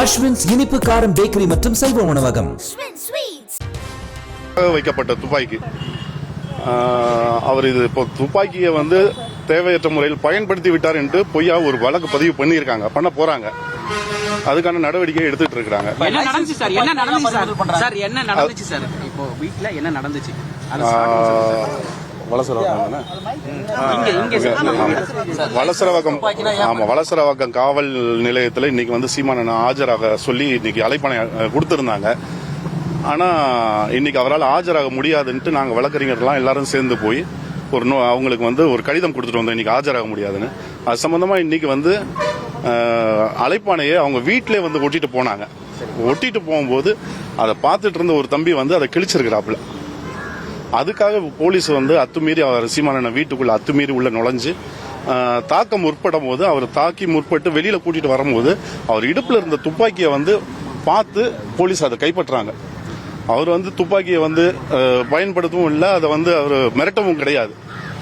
அஸ்வின்ஸ் இனிப்பு காரம் பேக்கரி மற்றும் செல்வ உணவகம். வைக்கப்பட்ட துப்பாக்கி அவர் இது இப்போ துப்பாக்கியை வந்து தேவையற்ற முறையில் பயன்படுத்தி விட்டார் என்று பொய்யா ஒரு வழக்கு பதிவு பண்ணியிருக்காங்க, பண்ண போறாங்க. அதுக்கான நடவடிக்கை எடுத்துட்டு இருக்காங்க. என்ன நடந்துச்சு சார்? என்ன நடந்துச்சு சார்? சார் என்ன நடந்துச்சு சார்? இப்போ வீட்ல என்ன நடந்துச்சு? வலசரவாக்கம் காவல் நிலையத்தில் இன்னைக்கு வந்து சீமானன் ஆஜராக சொல்லி இன்னைக்கு அழைப்பானை கொடுத்திருந்தாங்க. ஆனா இன்னைக்கு அவரால் ஆஜராக முடியாதுன்ட்டு நாங்க வழக்கறிஞர்லாம் எல்லாரும் சேர்ந்து போய் அவங்களுக்கு வந்து ஒரு கடிதம் கொடுத்துட்டு வந்தோம், இன்னைக்கு ஆஜராக முடியாதுன்னு. அது சம்பந்தமா இன்னைக்கு வந்து அழைப்பானையை அவங்க வீட்டிலே வந்து ஒட்டிட்டு போனாங்க. ஒட்டிட்டு போகும்போது அதை பார்த்துட்டு இருந்த ஒரு தம்பி வந்து அதை கிழிச்சிருக்கிறாப்புல. அதுக்காக போலீஸ் வந்து அத்துமீறி அவர் சீமானனை வீட்டுக்குள்ள அத்துமீறி உள்ள நுழைஞ்சு தாக்க முற்படும் போது அவர் தாக்கி முற்பட்டு வெளியில கூட்டிட்டு வரும்போது அவர் இடுப்புல இருந்த துப்பாக்கியை வந்து பார்த்து போலீஸ் அதை கைப்பற்றாங்க. அவர் வந்து துப்பாக்கியை வந்து பயன்படுத்தவும் இல்லை, அதை வந்து அவர் மிரட்டவும் கிடையாது.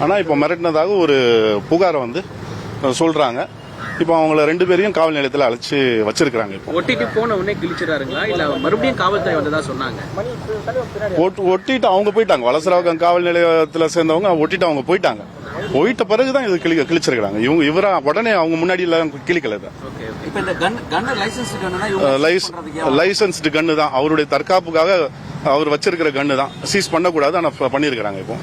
ஆனா இப்ப மிரட்டினதாக ஒரு புகாரை வந்து சொல்றாங்க. இப்ப அவங்கள 2 பேரையும் காவல் நிலையத்தில் அழைச்சு வச்சிருக்காங்க. இப்போ ஒட்டிட்டு போன உடனே கிழிச்சிடாருங்களா இல்ல மறுபடியும் காவல்துறை வந்ததா சொன்னாங்க? ஒட்டிட்டு அவங்க போயிட்டாங்க. வலசரவாக்கம் காவல் நிலையத்தில் சேர்ந்தவங்க ஒட்டிட்டு அவங்க போயிட்டாங்க. போயிட்ட பிறகுதான் இது கிழிச்சிருக்காங்க. இவரா உடனே அவங்க முன்னாடி எல்லாம் கிழிக்கல. லைசன்ஸ்டு கன்னு தான், அவருடைய தற்காப்புக்காக அவர் வச்சிருக்கிற கன்னு தான். சீஸ் பண்ணக்கூடாது, ஆனா பண்ணிருக்காங்க. இப்போ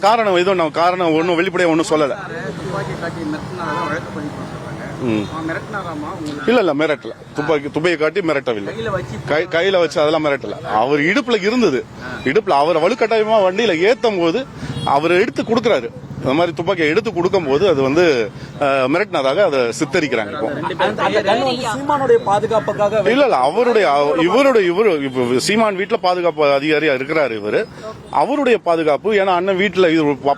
காரணம் எதுவும் காரணம் ஒன்னும் வெளிப்படையா ஒன்னும் சொல்லல. இல்ல மிரட்டல, துப்பாக்கி காட்டி மிரட்டவில்லை, கையில வச்சு அதெல்லாம் மிரட்டல. அவர் இடுப்புல இருந்தது, இடுப்புல அவரை வலுக்கட்டாயமா வண்டியில ஏத்தும் போது அவர் எடுத்து கொடுக்கறாரு. இந்த மாதிரி துப்பாக்கியை எடுத்து கொடுக்கும் போது அது வந்து மிரட்டினதாக அதை சித்தரிக்கிறாங்க. பாதுகாப்புக்காக இல்ல இவருடைய சீமான் வீட்டுல பாதுகாப்பு அதிகாரியா இருக்கிறாரு இவரு. அவருடைய பாதுகாப்பு, ஏன்னா அண்ணன் வீட்டுல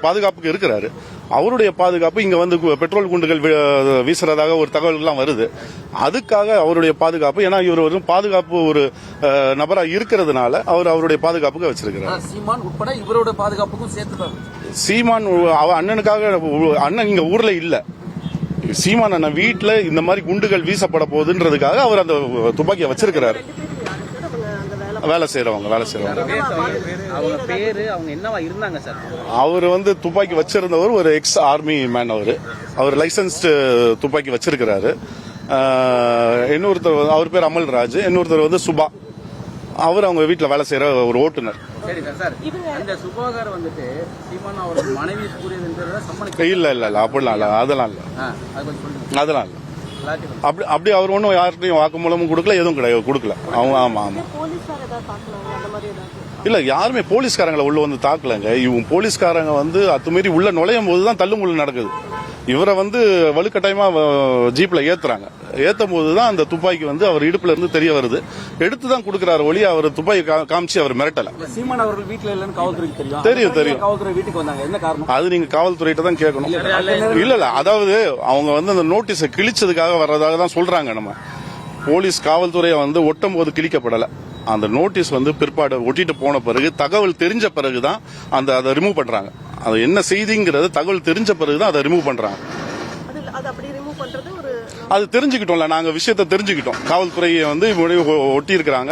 பாதுகாப்புக்கு இருக்கிறாரு. அவருடைய பாதுகாப்பு, இங்க வந்து பெட்ரோல் குண்டுகள் வீசுறதாக ஒரு தகவல்கள்லாம் வருது. அதுக்காக அவருடைய பாதுகாப்பு, ஏன்னா இவர் ஒரு பாதுகாப்பு ஒரு நபரா இருக்கிறதுனால அவருடைய பாதுகாப்புக்கு வச்சிருக்கிறார். சீமான் உட்பட இவரோட பாதுகாப்புக்கும் சேர்த்து சீமான் அண்ணனுக்காக, அண்ணன் இங்க ஊர்ல இல்ல, சீமான் அண்ணன் வீட்டுல இந்த மாதிரி குண்டுகள் வீசப்பட போகுதுன்றதுக்காக அவர் அந்த துப்பாக்கியை வச்சிருக்கிறாரு. வேலை செய்யறவங்க அவர் வந்து துப்பாக்கி வச்சிருந்தவர் ஒரு எக்ஸ் ஆர்மி மேன். அவர் லைசன்ஸ்டு துப்பாக்கி வச்சிருக்கிறாரு. இன்னொருத்தர் அவர் பேர் அமல்ராஜ், இன்னொருத்தர் வந்து சுபா, அவர் அவங்க வீட்டுல வேலை செய்யற ஒரு ஓட்டுநர். இல்ல அப்படிலாம் இல்ல, அதெல்லாம் இல்ல. அப்படி அவர் ஒன்னும் யார்கிட்டையும் வாக்குமூலமும் கொடுக்கல, எதுவும் கிடையாது, கொடுக்கல. அவங்க ஆமா இல்ல, யாருமே போலீஸ்காரங்களை உள்ள வந்து தாக்கலங்க. இவங்க போலீஸ்காரங்க வந்து அத்துமீறி உள்ள நுழையும் போதுதான் தள்ளுமுள்ளு நடக்குது. இவரை வந்து வலுக்கட்டாயமா ஜீப்ல ஏத்தும் போதுதான் அந்த துப்பாக்கி வந்து அவர் இடுப்புல இருந்து தெரிய வருது. எடுத்துதான் கொடுக்கிறாரு ஒளி, அவர் துப்பாக்கி காமிச்சு அவர் மிரட்டல. சீமான் அவர்கள் வீட்டுல இல்லன்னு காவல்துறைக்கு தெரியும். காவல்துறை வீட்டுக்கு வந்தாங்க, என்ன காரணம்? அது நீங்க காவல்துறையிட்ட தான் கேட்கணும். இல்ல அதாவது அவங்க வந்து அந்த நோட்டீஸை கிழிச்சதுக்காக வர்றதாக தான் சொல்றாங்க. நம்ம போலீஸ் காவல்துறையை வந்து ஒட்டும் போது கிழிக்கப்படல. அந்த நோட்டீஸ் வந்து பிற்பாடு ஒட்டிட்டு போன பிறகு, தகவல் தெரிஞ்ச பிறகுதான் அதை ரிமூவ் பண்றாங்க. அது என்ன செய்திங்கிறது தகவல் தெரிஞ்ச பிறகுதான் அதை ரிமூவ் பண்றாங்க. அது தெரிஞ்சுக்கிட்டோம்ல, நாங்க விஷயத்தை தெரிஞ்சுக்கிட்டோம். காவல்துறையை வந்து ஒட்டி இருக்காங்க,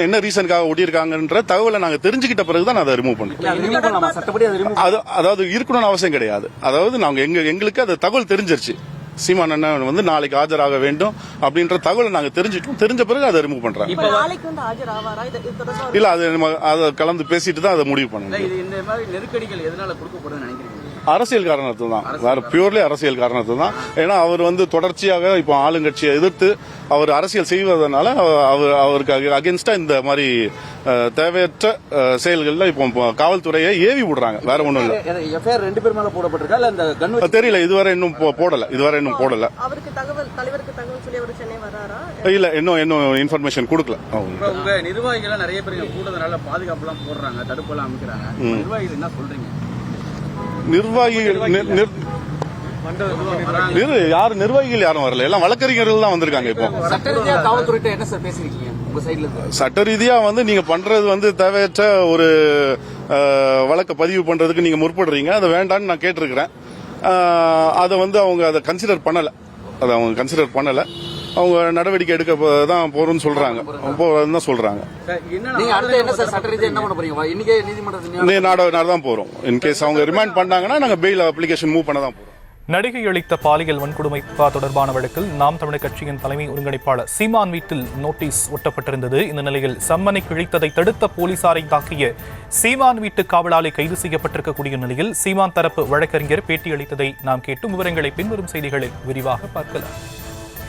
என்ன ரீசனுக்காக ஒட்டி இருக்காங்கன்ற தகவலை நாங்க தெரிஞ்சுக்கிட்ட பிறகுதான் அதை ரிமூவ் பண்றோம். அதாவது இருக்கணும்னு அவசியம் கிடையாது. அதாவது நாங்க எங்களுக்கு அது தகவல் தெரிஞ்சிருச்சு, சீமான் அண்ணன் வந்து நாளைக்கு ஆஜராக வேண்டும் அப்படின்ற தகவலை நாங்க தெரிஞ்சிட்டோம். தெரிஞ்ச பிறகு அதை ரிமூவ் பண்றாங்க. இல்ல அதை கலந்து பேசிட்டு தான் அதை முடிவு பண்ணணும். நெருக்கடிகள் எதனால கொடுக்கப்படுதுன்னு நினைக்கிறீங்க? அரசியல் காரணத்தை தான், வேற பியூர்லி அரசியல் காரணத்தை தான். ஏன்னா அவர் வந்து தொடர்ச்சியாக இப்போ ஆளுங்கட்சியை எதிர்த்து அவர் அரசியல் செய்வதனால அவருக்கு அகேன்ஸ்டா இந்த மாதிரி தேவையற்ற செயல்கள்ல இப்போ காவல்துறையை ஏவி விடுறாங்க. வேற ஒண்ணும் இல்ல. எஃப்ஐஆர் 2 பேர் மேல போடப்பட்டிருக்கா இல்ல அந்த கன் தெரியல, இதுவரை இன்னும் போடல. இல்ல, இன்னும் இன்ஃபர்மேஷன் கொடுக்கல. உங்க நிர்வாகிகள் நிறைய பேர் கூடுதலால பாதுகாப்பு எல்லாம் போடுறாங்க, தடுப்பு எல்லாம் அமைக்கிறாங்க. நிர்வாகிகள் என்ன சொல்றீங்க? நிர்வாகிகள் யாரும் வரல, எல்லாம் வழக்கறிஞர்கள் தான் வந்திருக்காங்க. இப்போ சட்ட ரீதியா வந்து நீங்க பண்றது வந்து தேவையற்ற ஒரு வழக்க பதிவு பண்றதுக்கு நீங்க முற்படுறீங்க. அதை வேண்டான்னு நான் கேட்டிருக்கிறேன். அதை வந்து அவங்க அதை கன்சிடர் பண்ணல. அதை அவங்க கன்சிடர் பண்ணலை. அவங்க நடவடிக்கை எடுக்க தான் போறோம்னு சொல்றாங்க. போறதுன்னு தான் சொல்றாங்க. நீங்க அடுத்து என்ன சார் சட்ட ரீதியா என்ன பண்ண போறீங்க? இன்னைக்கே நீதிமன்றத்தில் நாடு தான் போறோம். இன்கேஸ் அவங்க ரிமாண்ட் பண்ணாங்கன்னா நாங்க பெயில் அப்ளிகேஷன் மூவ் பண்ண தான் போறோம். நடிகை அளித்த பாலியல் வன்கொடுமை புகார் தொடர்பான வழக்கில் நாம் தமிழர் கட்சியின் தலைமை ஒருங்கிணைப்பாளர் சீமான் வீட்டில் நோட்டீஸ் ஒட்டப்பட்டிருந்தது. இந்த நிலையில் சம்மனை கிழித்ததை தடுத்த போலீசாரை தாக்கிய சீமான் வீட்டு காவலாளி கைது செய்யப்பட்டிருக்கக்கூடிய நிலையில் சீமான் தரப்பு வழக்கறிஞர் பேட்டியளித்ததை நாம் கேட்டும் விவரங்களை பின்வரும் செய்திகளில் விரிவாக பார்க்கலாம்.